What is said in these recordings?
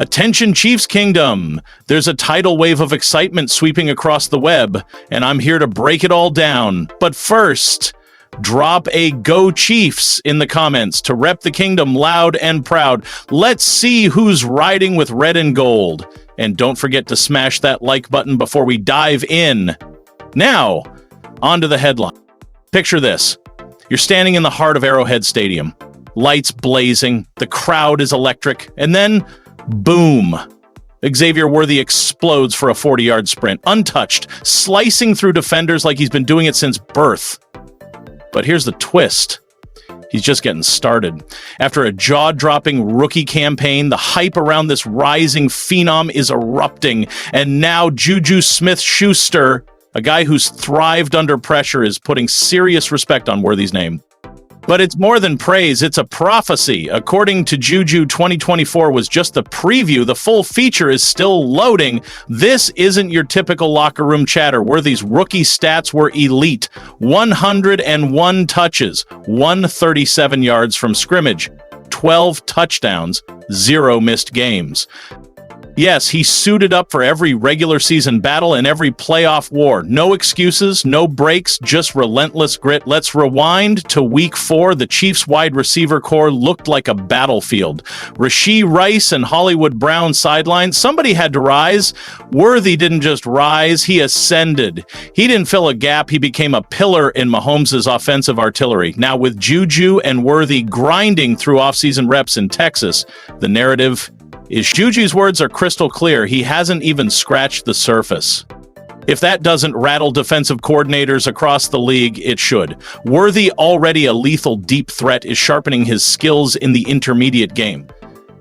Attention Chiefs Kingdom! There's a tidal wave of excitement sweeping across the web, and I'm here to break it all down. But first, drop a Go Chiefs in the comments to rep the kingdom loud and proud. Let's see who's riding with red and gold. And don't forget to smash that like button before we dive in. Now, on to the headline. Picture this. You're standing in the heart of Arrowhead Stadium. Lights blazing, the crowd is electric, and then boom! Xavier Worthy explodes for a 40-yard sprint, untouched, slicing through defenders like he's been doing it since birth. But here's the twist. He's just getting started. After a jaw-dropping rookie campaign, the hype around this rising phenom is erupting, and now Juju Smith-Schuster, a guy who's thrived under pressure, is putting serious respect on Worthy's name. But it's more than praise, it's a prophecy. According to Juju, 2024 was just the preview. The full feature is still loading. This isn't your typical locker room chatter. Worthy's rookie stats were elite. 101 touches, 137 yards from scrimmage, 12 touchdowns, 0 missed games. Yes, he suited up for every regular season battle and every playoff war. No excuses, no breaks, just relentless grit. Let's rewind to week 4. The Chiefs wide receiver core looked like a battlefield. Rashee Rice and Hollywood Brown sidelined. Somebody had to rise. Worthy didn't just rise, he ascended. He didn't fill a gap, he became a pillar in Mahomes' offensive artillery. Now with Juju and Worthy grinding through offseason reps in Texas, the narrative is Juju's words are crystal clear. He hasn't even scratched the surface. If that doesn't rattle defensive coordinators across the league, it should. Worthy, already a lethal deep threat, is sharpening his skills in the intermediate game.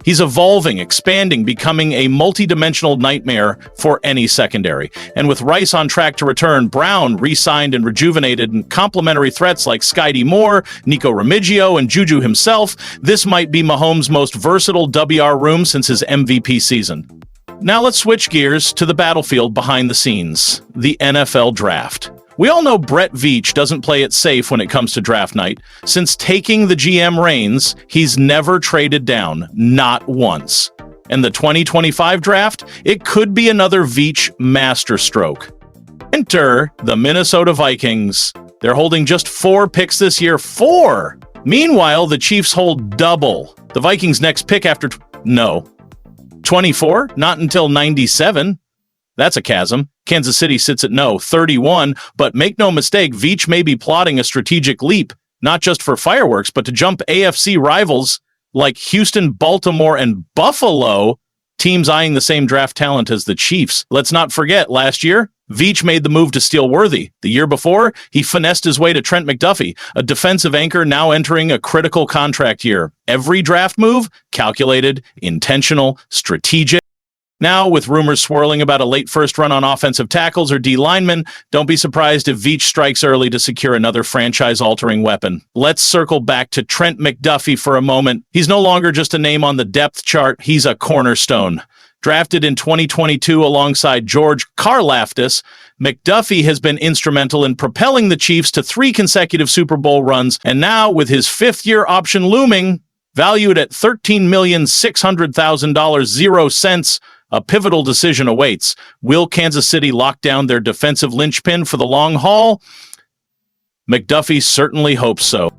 He's evolving, expanding, becoming a multi-dimensional nightmare for any secondary. And with Rice on track to return, Brown re-signed and rejuvenated, and complementary threats like Skydy Moore, Nico Remigio, and Juju himself, this might be Mahomes' most versatile WR room since his MVP season. Now let's switch gears to the battlefield behind the scenes, the NFL Draft. We all know Brett Veach doesn't play it safe when it comes to draft night. Since taking the GM reins, he's never traded down, not once. And the 2025 draft, it could be another Veach masterstroke. Enter the Minnesota Vikings. They're holding just 4 picks this year. 4! Meanwhile, the Chiefs hold double. The Vikings' next pick after 24? Not until 97. That's a chasm. Kansas City sits at 31, but make no mistake, Veach may be plotting a strategic leap, not just for fireworks, but to jump AFC rivals like Houston, Baltimore, and Buffalo, teams eyeing the same draft talent as the Chiefs. Let's not forget, last year, Veach made the move to steal Worthy. The year before, he finessed his way to Trent McDuffie, a defensive anchor now entering a critical contract year. Every draft move, calculated, intentional, strategic. Now, with rumors swirling about a late first run on offensive tackles or D linemen, don't be surprised if Veach strikes early to secure another franchise-altering weapon. Let's circle back to Trent McDuffie for a moment. He's no longer just a name on the depth chart, he's a cornerstone. Drafted in 2022 alongside George Karlaftis, McDuffie has been instrumental in propelling the Chiefs to 3 consecutive Super Bowl runs, and now, with his 5th-year option looming, valued at $13,600,000, 0 cents, a pivotal decision awaits. Will Kansas City lock down their defensive linchpin for the long haul? McDuffie certainly hopes so.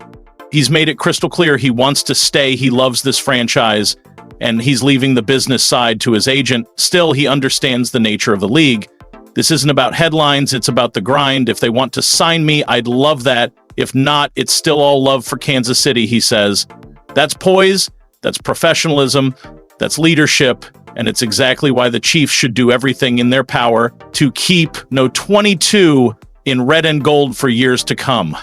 He's made it crystal clear he wants to stay, he loves this franchise, and he's leaving the business side to his agent. Still, he understands the nature of the league. This isn't about headlines, it's about the grind. If they want to sign me, I'd love that. If not, it's still all love for Kansas City, he says. That's poise, that's professionalism, that's leadership, and it's exactly why the Chiefs should do everything in their power to keep No. 22 in red and gold for years to come.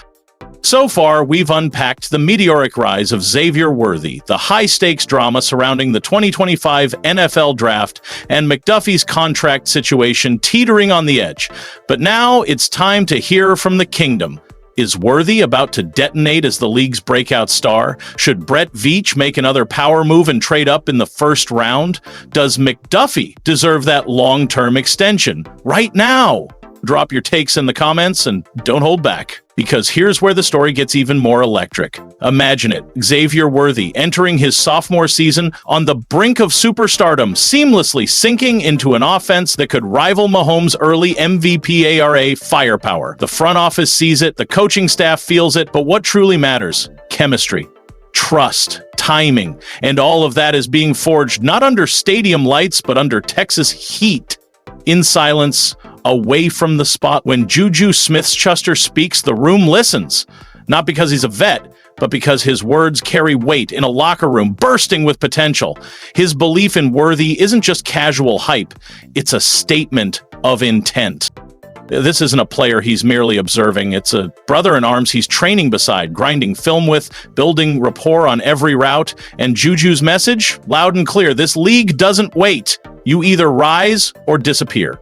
So far, we've unpacked the meteoric rise of Xavier Worthy, the high-stakes drama surrounding the 2025 NFL Draft, and McDuffie's contract situation teetering on the edge. But now it's time to hear from the kingdom. Is Worthy about to detonate as the league's breakout star? Should Brett Veach make another power move and trade up in the first round? Does McDuffie deserve that long-term extension right now? Drop your takes in the comments and don't hold back, because here's where the story gets even more electric. Imagine it, Xavier Worthy entering his sophomore season on the brink of superstardom, seamlessly sinking into an offense that could rival Mahomes' early MVP ARA firepower. The front office sees it, the coaching staff feels it, but what truly matters? Chemistry, trust, timing, and all of that is being forged not under stadium lights, but under Texas heat. In silence, away from the spot. When Juju Smith-Schuster speaks, the room listens. Not because he's a vet, but because his words carry weight in a locker room bursting with potential. His belief in Worthy isn't just casual hype, it's a statement of intent. This isn't a player he's merely observing, it's a brother in arms he's training beside, grinding film with, building rapport on every route, and Juju's message? Loud and clear, this league doesn't wait. You either rise or disappear.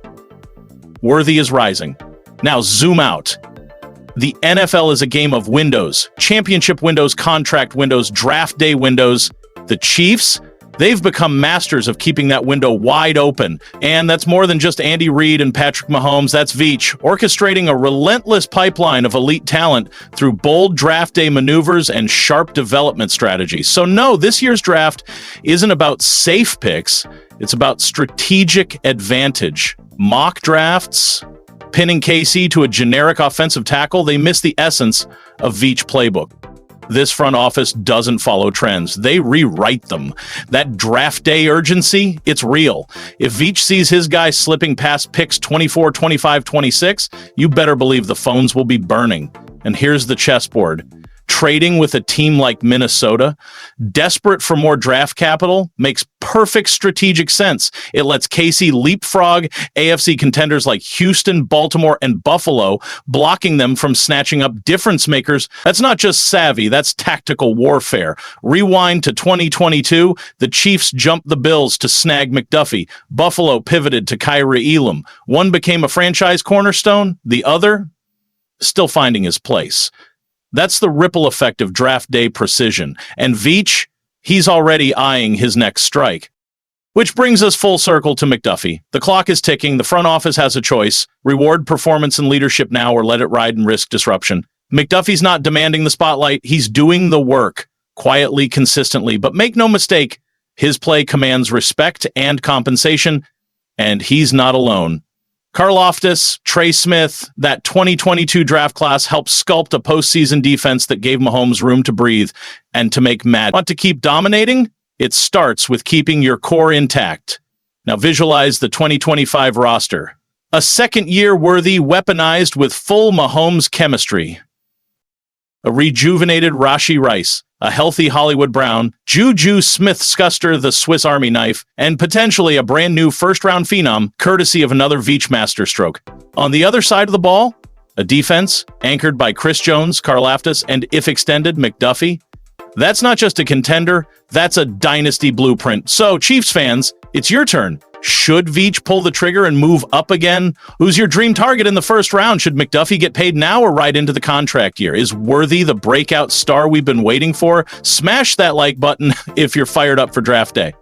Worthy is rising. Now zoom out. The NFL is a game of windows. Championship windows, contract windows, draft day windows. The Chiefs, they've become masters of keeping that window wide open. And that's more than just Andy Reid and Patrick Mahomes. That's Veach, orchestrating a relentless pipeline of elite talent through bold draft day maneuvers and sharp development strategies. So no, this year's draft isn't about safe picks. It's about strategic advantage. Mock drafts, pinning KC to a generic offensive tackle, they miss the essence of Veach playbook. This front office doesn't follow trends. They rewrite them. That draft day urgency, it's real. If Veach sees his guy slipping past picks 24, 25, 26, you better believe the phones will be burning. And here's the chessboard. Trading with a team like Minnesota, desperate for more draft capital, makes perfect strategic sense. It lets KC leapfrog AFC contenders like Houston, Baltimore, and Buffalo, blocking them from snatching up difference makers. That's not just savvy, that's tactical warfare. Rewind to 2022, the Chiefs jumped the Bills to snag McDuffie. Buffalo pivoted to Kyrie Elam. One became a franchise cornerstone, the other still finding his place. That's the ripple effect of draft day precision. And Veach, he's already eyeing his next strike. Which brings us full circle to McDuffie. The clock is ticking. The front office has a choice. Reward performance and leadership now or let it ride and risk disruption. McDuffie's not demanding the spotlight. He's doing the work quietly, consistently. But make no mistake, his play commands respect and compensation, and he's not alone. Karlaftis, Trey Smith, that 2022 draft class helped sculpt a postseason defense that gave Mahomes room to breathe and to make mad. Want to keep dominating? It starts with keeping your core intact. Now visualize the 2025 roster. A second-year Worthy weaponized with full Mahomes chemistry. A rejuvenated Rashee Rice, a healthy Hollywood Brown, Juju Smith-Schuster, the Swiss Army knife, and potentially a brand new first-round phenom, courtesy of another Veach masterstroke. On the other side of the ball, a defense anchored by Chris Jones, Karlaftis, and, if extended, McDuffie. That's not just a contender, that's a dynasty blueprint. So, Chiefs fans, it's your turn. Should Veach pull the trigger and move up again? Who's your dream target in the first round? Should McDuffie get paid now or right into the contract year? Is Worthy the breakout star we've been waiting for? Smash that like button if you're fired up for draft day.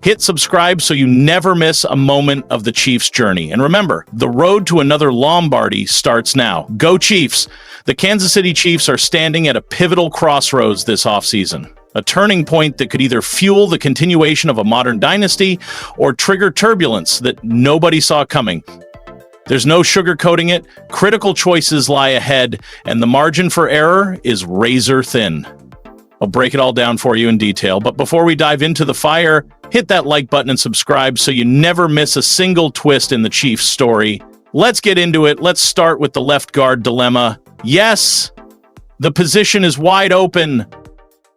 Hit subscribe so you never miss a moment of the Chiefs' journey. And remember, the road to another Lombardi starts now. Go Chiefs! The Kansas City Chiefs are standing at a pivotal crossroads this offseason. A turning point that could either fuel the continuation of a modern dynasty or trigger turbulence that nobody saw coming. There's no sugarcoating it. Critical choices lie ahead, and the margin for error is razor thin. I'll break it all down for you in detail, but before we dive into the fire, hit that like button and subscribe so you never miss a single twist in the Chiefs story. Let's get into it. Let's start with the left guard dilemma. Yes, the position is wide open.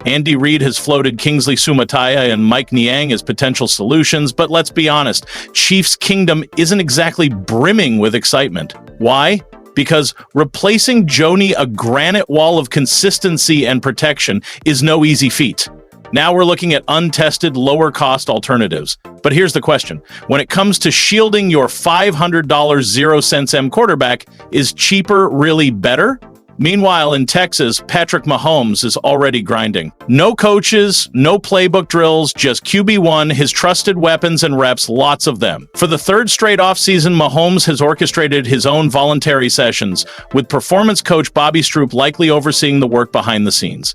Andy Reid has floated Kingsley Sumataya and Mike Niang as potential solutions, but let's be honest, Chiefs Kingdom isn't exactly brimming with excitement. Why? Because replacing Joney, a granite wall of consistency and protection, is no easy feat. Now we're looking at untested, lower-cost alternatives. But here's the question. When it comes to shielding your $500 0 cents M quarterback, is cheaper really better? Meanwhile, in Texas, Patrick Mahomes is already grinding. No coaches, no playbook drills, just QB1, his trusted weapons and reps, lots of them. For the third straight offseason, Mahomes has orchestrated his own voluntary sessions, with performance coach Bobby Stroop likely overseeing the work behind the scenes.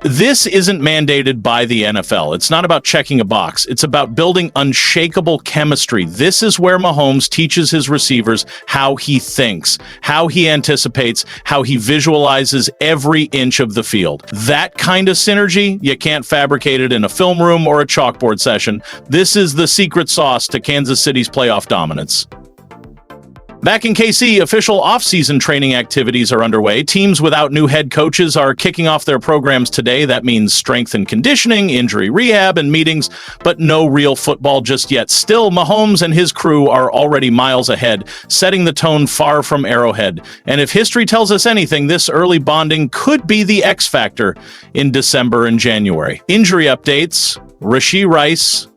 This isn't mandated by the NFL. It's not about checking a box. It's about building unshakable chemistry. This is where Mahomes teaches his receivers how he thinks, how he anticipates, how he visualizes every inch of the field. That kind of synergy, you can't fabricate it in a film room or a chalkboard session. This is the secret sauce to Kansas City's playoff dominance. Back in KC, official off-season training activities are underway. Teams without new head coaches are kicking off their programs today. That means strength and conditioning, injury rehab, and meetings, but no real football just yet. Still, Mahomes and his crew are already miles ahead, setting the tone far from Arrowhead. And if history tells us anything, this early bonding could be the X factor in December and January. Injury updates: Rashee Rice,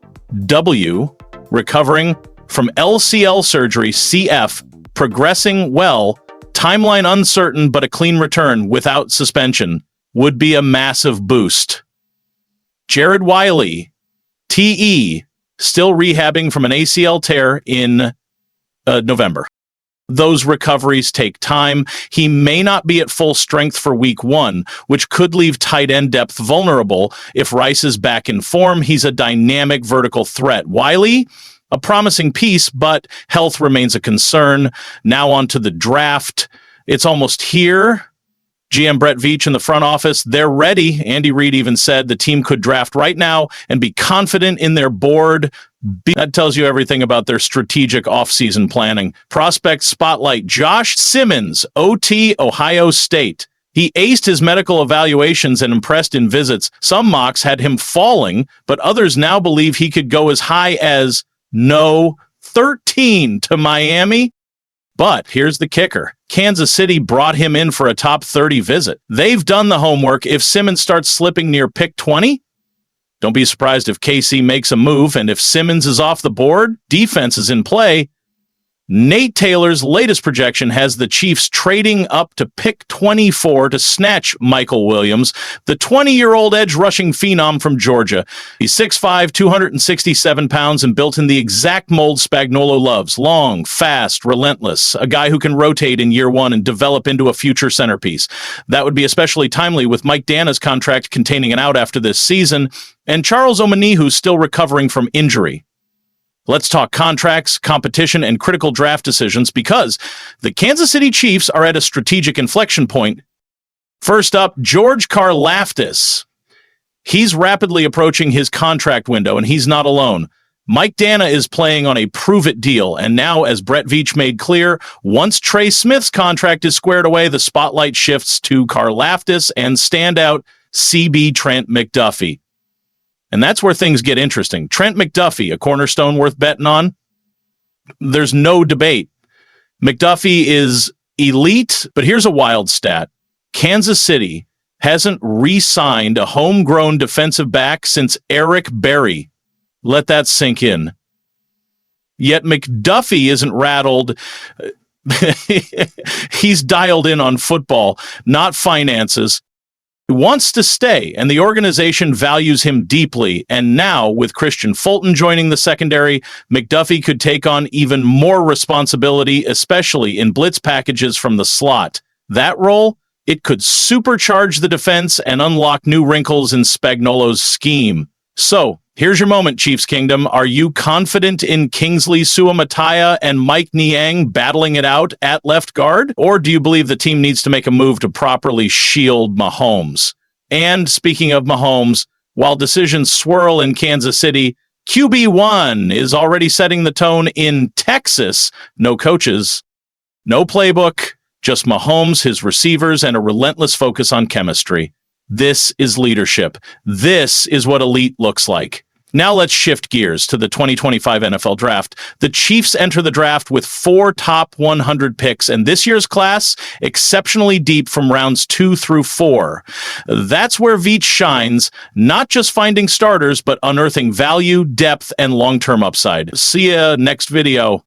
W, recovering from LCL surgery, CF, progressing well, timeline uncertain, but a clean return without suspension would be a massive boost. Jared Wiley, TE, still rehabbing from an ACL tear in November. Those recoveries take time. He may not be at full strength for week 1, which could leave tight end depth vulnerable. If Rice is back in form, he's a dynamic vertical threat. Wiley, a promising piece, but health remains a concern. Now on to the draft. It's almost here. GM Brett Veach in the front office, they're ready. Andy Reid even said the team could draft right now and be confident in their board. That tells you everything about their strategic offseason planning. Prospect spotlight: Josh Simmons, OT, Ohio State. He aced his medical evaluations and impressed in visits. Some mocks had him falling, but others now believe he could go as high as 13 to Miami. But here's the kicker. Kansas City brought him in for a top 30 visit. They've done the homework. If Simmons starts slipping near pick 20, don't be surprised if KC makes a move. And if Simmons is off the board, defense is in play. Nate Taylor's latest projection has the Chiefs trading up to pick 24 to snatch Michael Williams, the 20-year-old edge-rushing phenom from Georgia. He's 6'5", 267 pounds, and built in the exact mold Spagnuolo loves: long, fast, relentless, a guy who can rotate in year 1 and develop into a future centerpiece. That would be especially timely with Mike Dana's contract containing an out after this season, and Charles Omenihu still recovering from injury. Let's talk contracts, competition, and critical draft decisions, because the Kansas City Chiefs are at a strategic inflection point. First up, George Karlaftis. He's rapidly approaching his contract window, and he's not alone. Mike Dana is playing on a prove-it deal, and now, as Brett Veach made clear, once Trey Smith's contract is squared away, the spotlight shifts to Karlaftis and standout CB Trent McDuffie. And that's where things get interesting. Trent McDuffie, a cornerstone worth betting on? There's no debate. McDuffie is elite, but here's a wild stat. Kansas City hasn't re-signed a homegrown defensive back since Eric Berry. Let that sink in. Yet McDuffie isn't rattled. He's dialed in on football, not finances. He wants to stay, and the organization values him deeply. And now, with Christian Fulton joining the secondary, McDuffie could take on even more responsibility, especially in blitz packages from the slot. That role, it could supercharge the defense and unlock new wrinkles in Spagnuolo's scheme. So, here's your moment, Chiefs Kingdom. Are you confident in Kingsley Suamataia and Mike Niang battling it out at left guard? Or do you believe the team needs to make a move to properly shield Mahomes? And speaking of Mahomes, while decisions swirl in Kansas City, QB1 is already setting the tone in Texas. No coaches, no playbook, just Mahomes, his receivers, and a relentless focus on chemistry. This is leadership. This is what elite looks like. Now let's shift gears to the 2025 NFL Draft. The Chiefs enter the draft with 4 top 100 picks, and this year's class exceptionally deep from rounds 2 through 4. That's where Veach shines, not just finding starters, but unearthing value, depth, and long-term upside. See ya next video.